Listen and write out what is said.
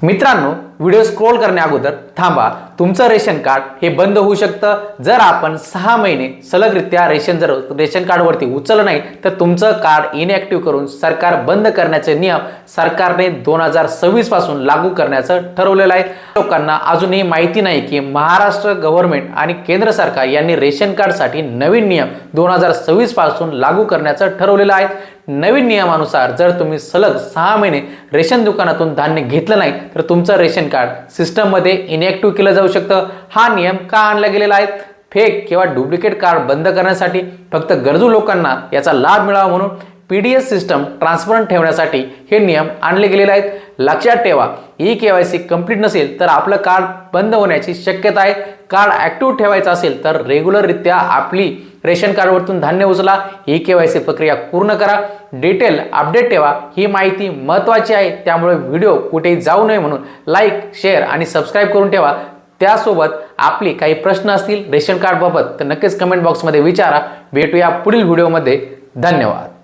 मित्रांनो, video scroll करण्या अगोदर थांबा. तुमचं रेशन कार्ड हे बंद होऊ शकतं जर आपण 6 महिने सलगरित्या रेशन कार्डवरती उचललं नाही तर तुमचं कार्ड इनॅक्टिव्ह करून सरकार बंद करण्याचे नियम सरकारने 2026 पासून लागू करण्याचं ठरवलेलं आहे. लोकांना अजूनही माहिती नाही की महाराष्ट्र गव्हर्नमेंट आणि केंद्र सरकार यांनी रेशन कार्डसाठी नवीन नियम 2026 पासून लागू करण्याचं ठरवलेलं आहे. नवीन नियमानुसार जर तुम्ही सलग 6 महिने रेशन दुकानातून धान्य घेतलं नाही तर तुमचं रेशन कार्ड सिस्टममध्ये इनॅक्टिव्ह केलं जाऊ शकतं. हा नियम का आणला गेलेला आहे? फेक किंवा डुप्लिकेट कार्ड बंद करण्यासाठी, फक्त गरजू लोकांना याचा लाभ मिळावा म्हणून पीडीएस सिस्टम ट्रान्सपरंट ठेवण्यासाठी हे नियम आणले गेलेले आहेत. लक्षात ठेवा, ई-केवायसी कंप्लीट नसेल तर आपलं कार्ड बंद होण्याची शक्यता आहे. कार्ड ॲक्टिव्ह ठेवायचं असेल तर रेग्युलररित्या आपली रेशन कार्डवरतून धान्य उचला, ई-केवायसी प्रक्रिया पूर्ण करा, डिटेल अपडेट ठेवा. ही माहिती महत्त्वाची आहे, त्यामुळे व्हिडिओ कुठेही जाऊ नये म्हणून लाईक, शेअर आणि सबस्क्राईब करून ठेवा. त्यासोबत आपली काही प्रश्न असतील रेशन कार्डबाबत तर नक्कीच कमेंट बॉक्समध्ये विचारा. भेटूया पुढील व्हिडिओमध्ये. धन्यवाद.